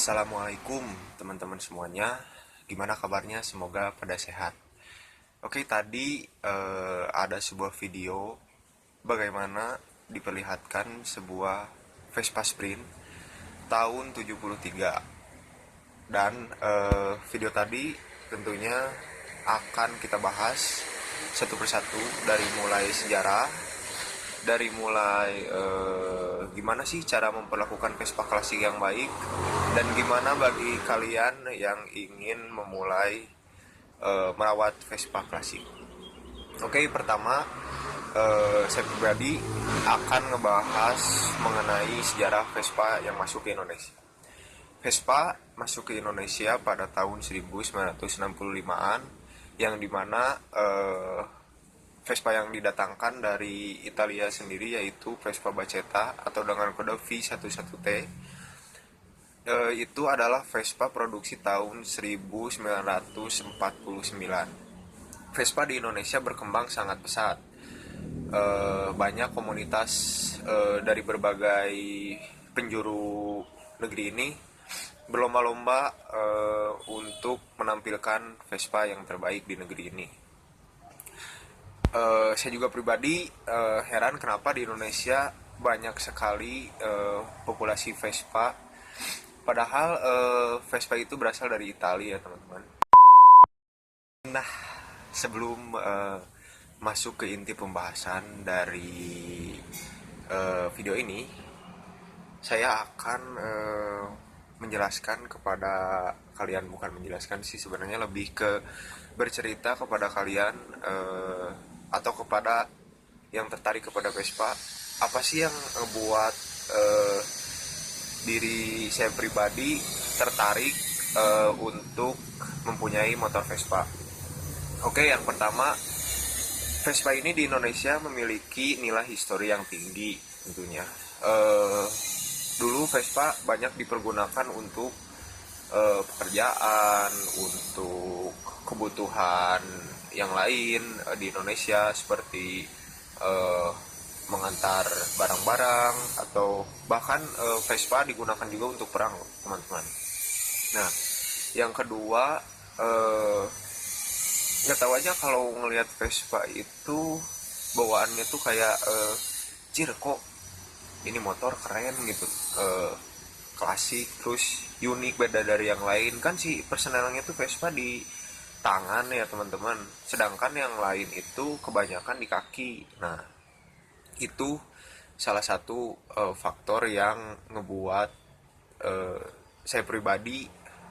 Assalamualaikum teman-teman semuanya. Gimana kabarnya? Semoga pada sehat. Oke, tadi ada sebuah video bagaimana diperlihatkan sebuah Vespa Sprint tahun 73. Dan video tadi tentunya akan kita bahas satu persatu dari mulai sejarah, dari mulai gimana sih cara memperlakukan Vespa klasik yang baik, dan gimana bagi kalian yang ingin memulai merawat Vespa klasik. Oke, pertama saya pribadi akan ngebahas mengenai sejarah Vespa yang masuk ke Indonesia. Vespa masuk ke Indonesia pada tahun 1965-an, yang dimana Vespa yang didatangkan dari Italia sendiri yaitu Vespa Bacchetta atau dengan kode V11T. Itu adalah Vespa produksi tahun 1949. Vespa di Indonesia berkembang sangat pesat. Banyak komunitas dari berbagai penjuru negeri ini berlomba-lomba untuk menampilkan Vespa yang terbaik di negeri ini. Saya juga pribadi heran kenapa di Indonesia banyak sekali populasi Vespa, padahal Vespa itu berasal dari Italia, teman-teman. Nah, sebelum masuk ke inti pembahasan dari video ini, saya akan menjelaskan kepada kalian, bukan menjelaskan sih, sebenarnya lebih ke bercerita kepada kalian atau kepada yang tertarik kepada Vespa, apa sih yang membuat diri saya pribadi tertarik untuk mempunyai motor Vespa. Oke, yang pertama, Vespa ini di Indonesia memiliki nilai histori yang tinggi tentunya. Dulu Vespa banyak dipergunakan untuk pekerjaan, untuk kebutuhan yang lain di Indonesia, seperti mengantar barang-barang, atau bahkan Vespa digunakan juga untuk perang, teman-teman. Nah, yang kedua, nggak tahu aja kalau ngelihat Vespa itu bawaannya tuh kayak cir kok ini motor keren gitu, klasik, terus unik, beda dari yang lain. Kan sih personelnya tuh Vespa di tangan ya, teman-teman, sedangkan yang lain itu kebanyakan di kaki. Nah, itu salah satu faktor yang ngebuat saya pribadi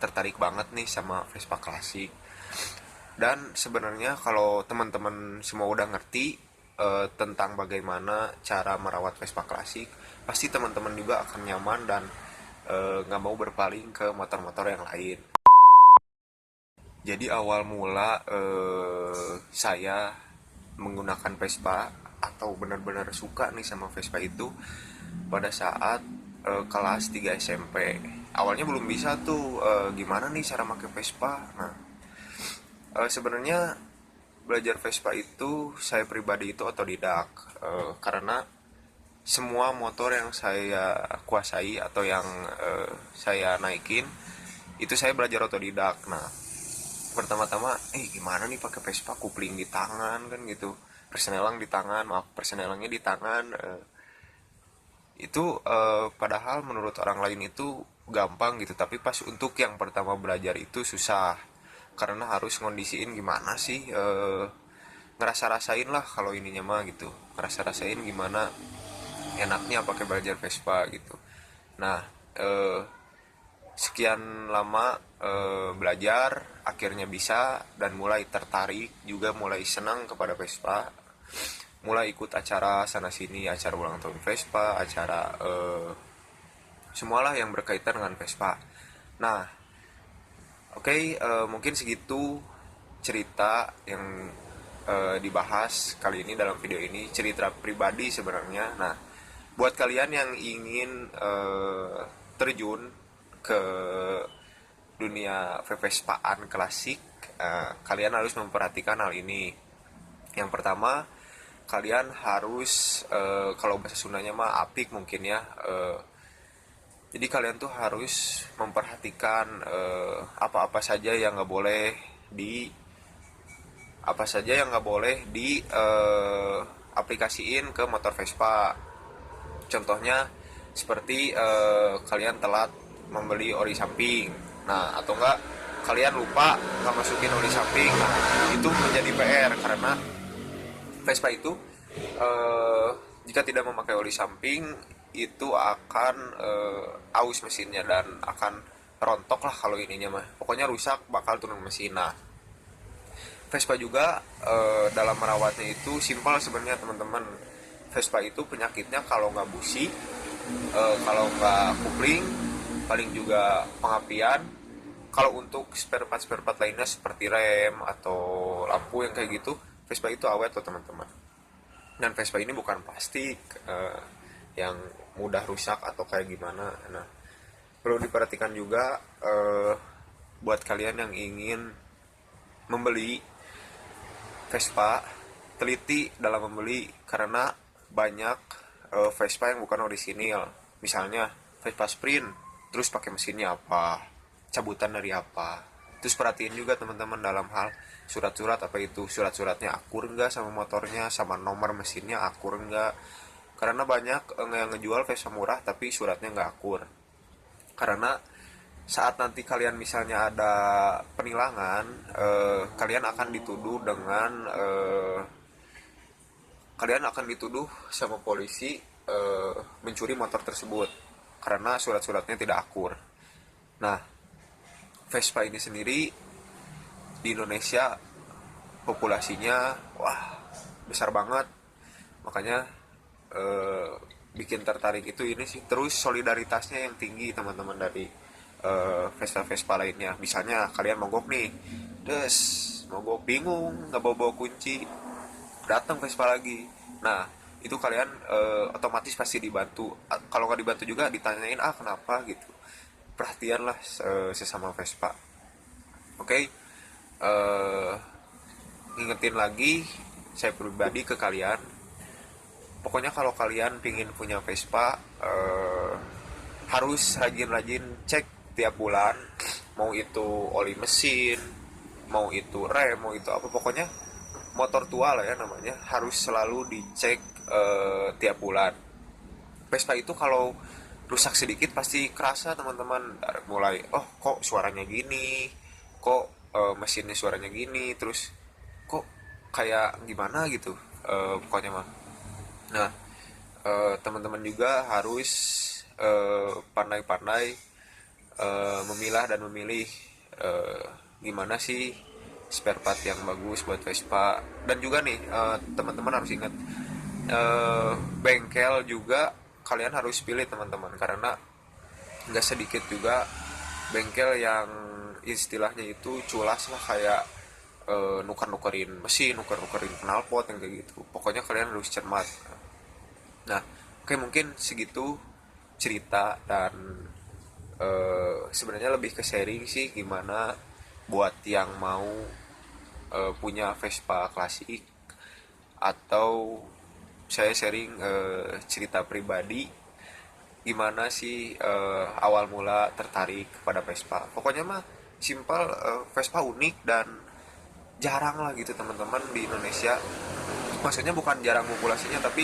tertarik banget nih sama Vespa klasik. Dan sebenarnya kalau teman-teman semua udah ngerti tentang bagaimana cara merawat Vespa klasik, pasti teman-teman juga akan nyaman dan nggak mau berpaling ke motor-motor yang lain. Jadi awal mula saya menggunakan Vespa atau benar-benar suka nih sama Vespa itu pada saat kelas 3 SMP. Awalnya belum bisa tuh gimana nih cara pakai Vespa. Nah, sebenarnya belajar Vespa itu saya pribadi itu otodidak, karena semua motor yang saya kuasai atau yang saya naikin itu saya belajar otodidak. Nah, pertama-tama gimana nih pakai Vespa, kupling di tangan kan gitu, persenelang di tangan, maaf, persenelangnya di tangan, itu padahal menurut orang lain itu gampang gitu, tapi pas untuk yang pertama belajar itu susah, karena harus ngondisiin gimana sih, ngerasa-rasain lah kalau ininya mah gitu, ngerasa-rasain gimana enaknya pakai belajar Vespa gitu. Nah, sekian lama belajar, akhirnya bisa, dan mulai tertarik juga, mulai senang kepada Vespa, mulai ikut acara sana sini, acara ulang tahun Vespa, acara semualah yang berkaitan dengan Vespa. Nah, oke, mungkin segitu cerita yang dibahas kali ini dalam video ini, cerita pribadi sebenarnya. Nah, buat kalian yang ingin terjun ke dunia Vespaan klasik, kalian harus memperhatikan hal ini. Yang pertama, kalian harus kalau bahasa Sundanya mah apik mungkin ya, Jadi kalian tuh harus memperhatikan apa-apa saja yang nggak boleh di apa saja yang nggak boleh di aplikasiin ke motor Vespa. Contohnya seperti kalian telat membeli oli samping. Nah, atau enggak kalian lupa nggak masukin oli samping. Nah, itu menjadi PR karena Vespa itu eh, jika tidak memakai oli samping itu akan aus mesinnya dan akan rontok lah kalau ininya mah. Pokoknya rusak, bakal turun mesin. Nah, Vespa juga dalam merawatnya itu simpel sebenarnya teman-teman. Vespa itu penyakitnya kalau nggak busi, kalau nggak kupling, paling juga pengapian. Kalau untuk spare part lainnya seperti rem atau lampu yang kayak gitu, Vespa itu awet loh teman-teman. Dan Vespa ini bukan plastik yang mudah rusak atau kayak gimana. Nah, perlu diperhatikan juga buat kalian yang ingin membeli Vespa, teliti dalam membeli karena banyak Vespa yang bukan orisinil. Misalnya Vespa Sprint, terus pakai mesinnya apa, cabutan dari apa. Terus perhatiin juga teman-teman dalam hal surat-surat, apa itu surat-suratnya akur enggak sama motornya, sama nomor mesinnya akur enggak. Karena banyak yang ngejual Vespa murah tapi suratnya nggak akur. Karena saat nanti kalian misalnya ada penilangan, kalian akan dituduh dengan kalian akan dituduh sama polisi mencuri motor tersebut karena surat-suratnya tidak akur. Nah, Vespa ini sendiri di Indonesia populasinya wah besar banget, makanya eh, bikin tertarik itu ini sih. Terus solidaritasnya yang tinggi teman-teman dari Vespa-Vespa lainnya. Misalnya kalian mogok nih, des mogok bingung nggak bawa kunci, datang Vespa lagi. Nah, itu kalian otomatis pasti dibantu. Kalau nggak dibantu juga ditanyain kenapa gitu. Perhatianlah sesama Vespa. Oke, okay? Ngingetin lagi saya pribadi ke kalian. Pokoknya kalau kalian pingin punya Vespa, harus rajin-rajin cek tiap bulan. Mau itu oli mesin, mau itu rem, mau itu apa. Pokoknya motor tua lah ya namanya, harus selalu dicek tiap bulan. Vespa itu kalau rusak sedikit pasti kerasa teman-teman. Mulai kok suaranya gini, kok mesinnya suaranya gini, terus kok kayak gimana gitu. Pokoknya mah. Nah, teman-teman juga harus pandai-pandai memilah dan memilih eh, gimana sih spare part yang bagus buat Vespa. Dan juga nih teman-teman harus ingat, bengkel juga kalian harus pilih teman-teman, karena nggak sedikit juga bengkel yang istilahnya itu culas lah, kayak nuker-nukerin mesin, nuker-nukerin knalpot yang kayak gitu. Pokoknya kalian harus cermat. Nah, oke, mungkin segitu cerita. Dan sebenarnya lebih ke sharing sih, gimana buat yang mau punya Vespa klasik, atau saya sharing cerita pribadi gimana sih awal mula tertarik kepada Vespa. Pokoknya mah simpel, Vespa unik dan jarang lah gitu teman-teman di Indonesia. Maksudnya bukan jarang populasinya, tapi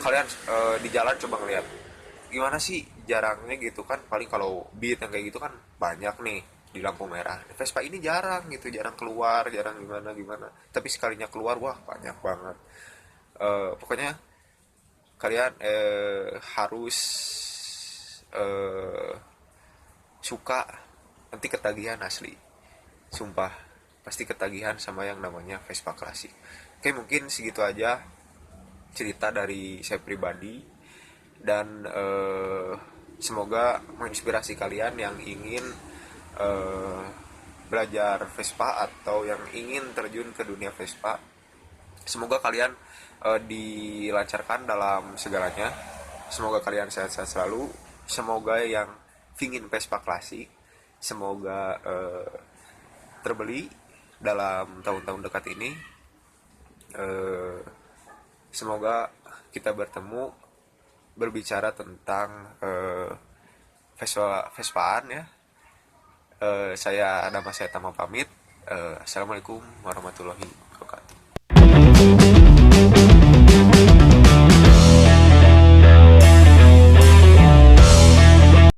kalian di jalan coba ngeliat gimana sih jarangnya gitu kan. Paling kalau Beat yang kayak gitu kan banyak nih di lampu merah. Vespa ini jarang gitu, jarang keluar, jarang gimana gimana, tapi sekalinya keluar wah banyak banget. Pokoknya kalian harus eh, suka, nanti ketagihan asli, sumpah pasti ketagihan sama yang namanya Vespa klasik. Oke, mungkin segitu aja cerita dari saya pribadi. Dan semoga menginspirasi kalian yang ingin eh, belajar Vespa atau yang ingin terjun ke dunia Vespa. Semoga kalian dilancarkan dalam segalanya. Semoga kalian sehat-sehat selalu. Semoga yang ingin Vespa klasik, semoga terbeli dalam tahun-tahun dekat ini. Eh, Semoga kita bertemu berbicara tentang Vespaan ya. Saya Nama saya Tama pamit. Assalamualaikum warahmatullahi